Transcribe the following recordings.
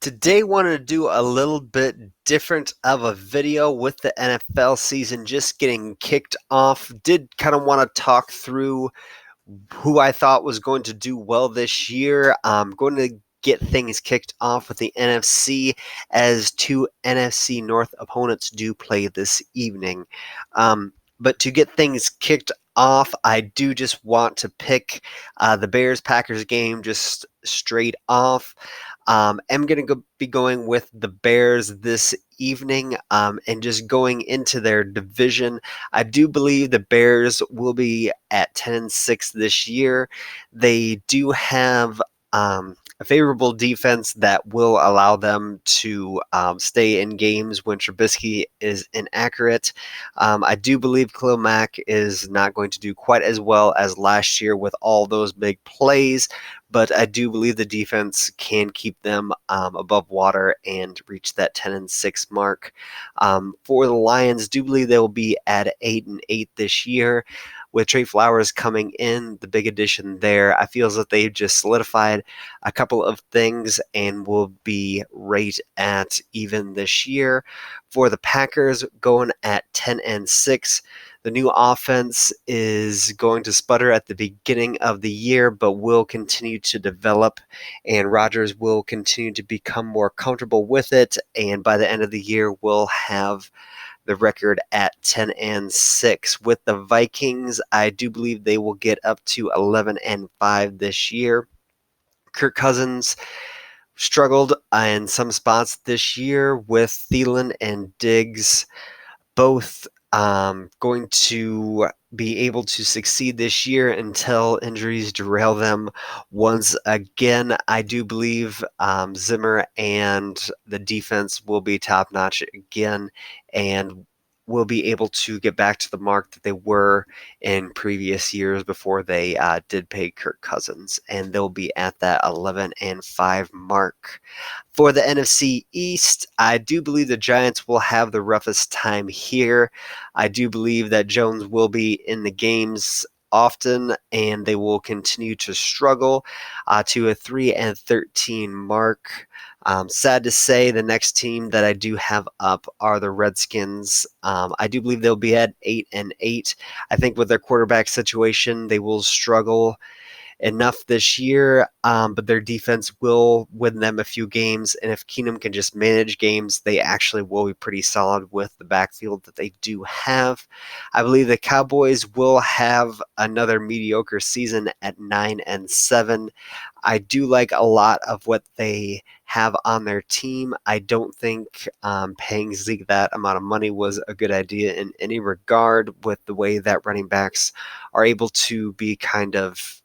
Today wanted to do a little bit different of a video with the NFL season just getting kicked off. Did kind of want to talk through who I thought was going to do well this year. I'm going to get things kicked off with the NFC as two NFC North opponents do play this evening. But to get things kicked off, I do just want to pick the Bears-Packers game just straight off. I'm going to be going with the Bears this evening and just going into their division. I do believe the Bears will be at 10-6 this year. They do have a favorable defense that will allow them to stay in games when Trubisky is inaccurate. I do believe Khalil Mack is not going to do quite as well as last year with all those big plays, but I do believe the defense can keep them above water and reach that 10-6 mark. For the Lions, do believe they will be at 8-8 this year. With Trey Flowers coming in, the big addition there, I feel as if they've just solidified a couple of things and will be right at even this year. For the Packers, going at 10-6. The new offense is going to sputter at the beginning of the year, but will continue to develop, and Rodgers will continue to become more comfortable with it, and by the end of the year, we'll have the record at 10-6. With the Vikings, I do believe they will get up to 11-5 this year. Kirk Cousins struggled in some spots this year with Thielen and Diggs both going to be able to succeed this year until injuries derail them once again. I do believe Zimmer and the defense will be top notch again and will be able to get back to the mark that they were in previous years before they did pay Kirk Cousins, and they'll be at that 11-5 mark. For the NFC East, I do believe the Giants will have the roughest time here. I do believe that Jones will be in the games often, and they will continue to struggle to a 3-13 mark. Sad to say, the next team that I do have up are the Redskins. I do believe they'll be at 8-8. I think with their quarterback situation, they will struggle enough this year, but their defense will win them a few games. And if Keenum can just manage games, they actually will be pretty solid with the backfield that they do have. I believe the Cowboys will have another mediocre season at 9-7. I do like a lot of what they have on their team. I don't think paying Zeke that amount of money was a good idea in any regard with the way that running backs are able to be kind of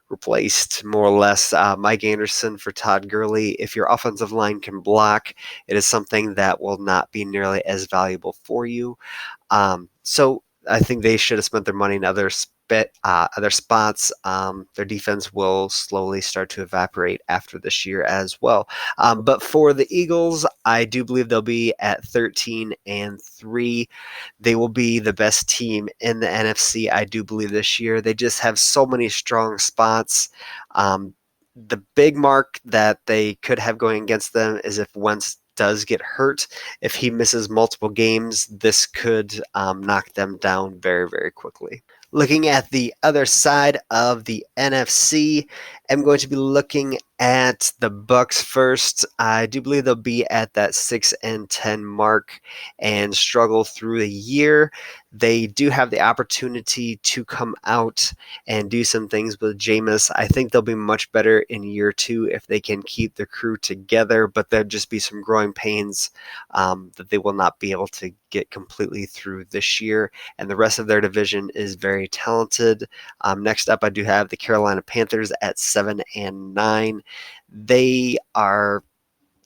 replaced more or less. Mike Anderson for Todd Gurley. If your offensive line can block, it is something that will not be nearly as valuable for you. So I think they should have spent their money in other spots. Their defense will slowly start to evaporate after this year as well. But for the Eagles, I do believe they'll be at 13-3. They will be the best team in the NFC, I do believe, this year. They just have so many strong spots. The big mark that they could have going against them is if Wentz does get hurt. If he misses multiple games, this could knock them down very, very quickly. Looking at the other side of the NFC, I'm going to be looking at the Bucks first. I do believe they'll be at that 6-10 mark and struggle through the year. They do have the opportunity to come out and do some things with Jameis. I think they'll be much better in year two if they can keep the crew together, but there'll just be some growing pains that they will not be able to get completely through this year. And the rest of their division is very talented. Next up, I do have the Carolina Panthers at 7-9. They are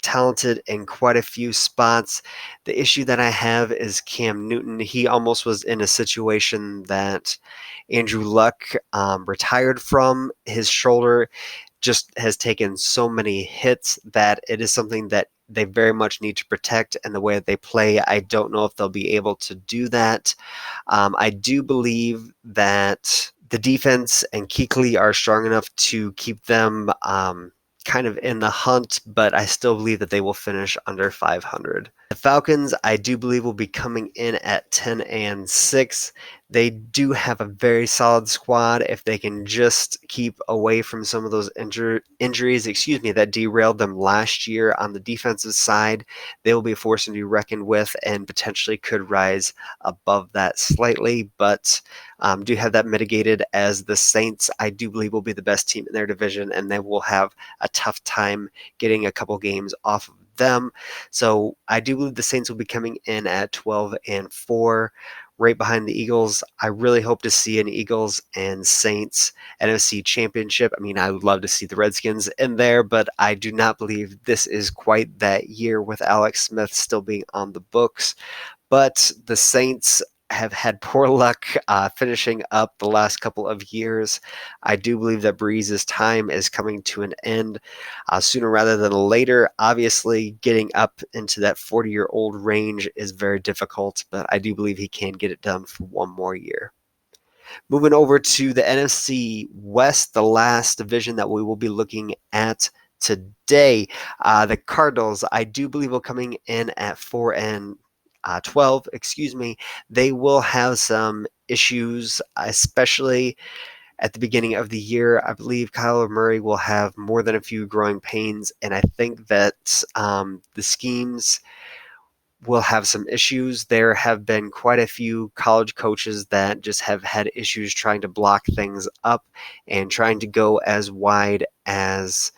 talented in quite a few spots. The issue that I have is Cam Newton. He almost was in a situation that Andrew Luck retired from. His shoulder just has taken so many hits that it is something that they very much need to protect, and the way that they play, I don't know if they'll be able to do that. I do believe that the defense and Kuechly are strong enough to keep them kind of in the hunt, but I still believe that they will finish under 500. The Falcons, I do believe, will be coming in at 10-6. They do have a very solid squad if they can just keep away from some of those injuries, that derailed them last year on the defensive side. They will be a force to be reckoned with and potentially could rise above that slightly, but do have that mitigated as the Saints, I do believe, will be the best team in their division, and they will have a tough time getting a couple games off of them. So I do believe the Saints will be coming in at 12-4, right behind the Eagles. I really hope to see an Eagles and Saints NFC championship. I mean, I would love to see the Redskins in there, but I do not believe this is quite that year with Alex Smith still being on the books. But the Saints have had poor luck finishing up the last couple of years. I do believe that Breeze's time is coming to an end sooner rather than later. Obviously, getting up into that 40-year-old range is very difficult, but I do believe he can get it done for one more year. Moving over to the NFC West, the last division that we will be looking at today, the Cardinals, I do believe, will coming in at 4-12. They will have some issues, especially at the beginning of the year. I believe Kyler Murray will have more than a few growing pains, and I think that the schemes will have some issues. There have been quite a few college coaches that just have had issues trying to block things up and trying to go as wide as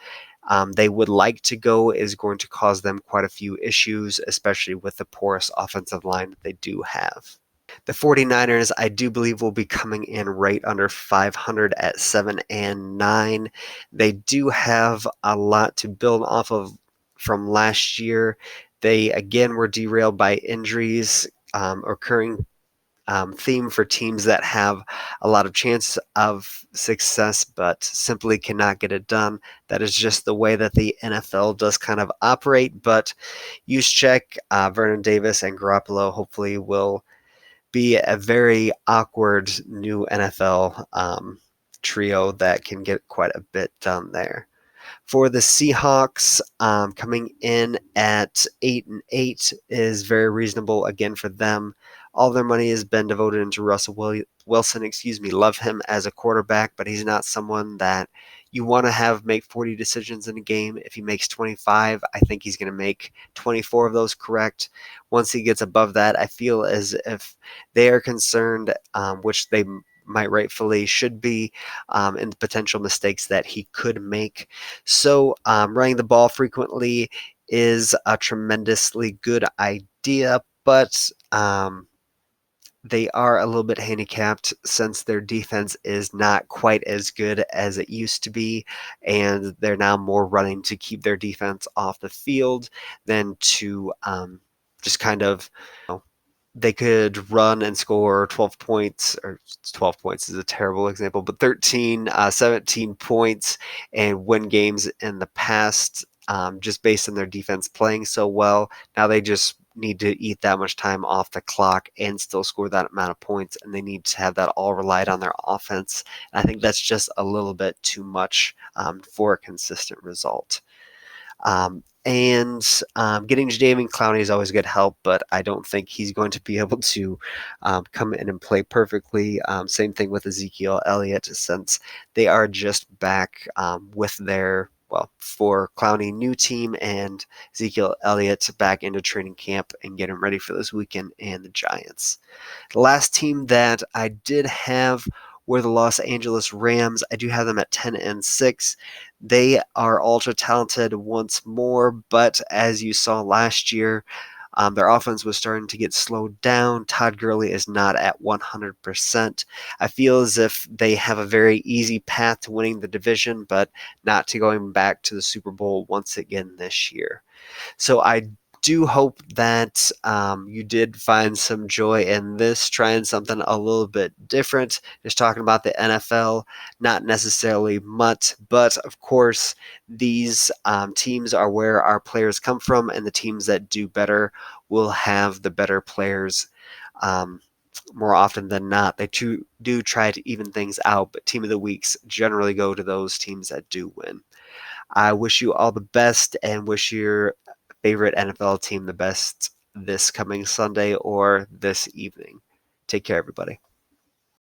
they would like to go is going to cause them quite a few issues, especially with the porous offensive line that they do have. The 49ers, I do believe, will be coming in right under 500 at 7-9. They do have a lot to build off of from last year. They, again, were derailed by injuries, occurring theme for teams that have a lot of chance of success but simply cannot get it done. That is just the way that the NFL does kind of operate. But Juszczyk, Vernon Davis, and Garoppolo hopefully will be a very awkward new NFL trio that can get quite a bit done there. For the Seahawks, coming in at 8-8 is very reasonable again for them. All their money has been devoted into Russell Wilson. Love him as a quarterback, but he's not someone that you want to have make 40 decisions in a game. If he makes 25, I think he's going to make 24 of those correct. Once he gets above that, I feel as if they are concerned, which they might rightfully should be, in the potential mistakes that he could make. So running the ball frequently is a tremendously good idea, but they are a little bit handicapped since their defense is not quite as good as it used to be, and they're now more running to keep their defense off the field than to just kind of, they could run and score 12 points, or 12 points is a terrible example, but 13, 17 points and win games in the past, just based on their defense playing so well. Now they just need to eat that much time off the clock and still score that amount of points, and they need to have that all relied on their offense. And I think that's just a little bit too much for a consistent result. Getting Jadeveon Clowney is always good help, but I don't think he's going to be able to come in and play perfectly. Same thing with Ezekiel Elliott, since they are just back with their, for Clowney, new team, and Ezekiel Elliott back into training camp and getting ready for this weekend and the Giants. The last team that I did have were the Los Angeles Rams. I do have them at 10-6. They are ultra talented once more, but as you saw last year, their offense was starting to get slowed down. Todd Gurley is not at 100%. I feel as if they have a very easy path to winning the division, but not to going back to the Super Bowl once again this year. So I do hope that you did find some joy in this, trying something a little bit different, just talking about the NFL, not necessarily much, but of course these teams are where our players come from, and the teams that do better will have the better players more often than not. They do try to even things out, but team of the weeks generally go to those teams that do win. I wish you all the best and wish your favorite NFL team the best this coming Sunday or this evening. Take care, everybody.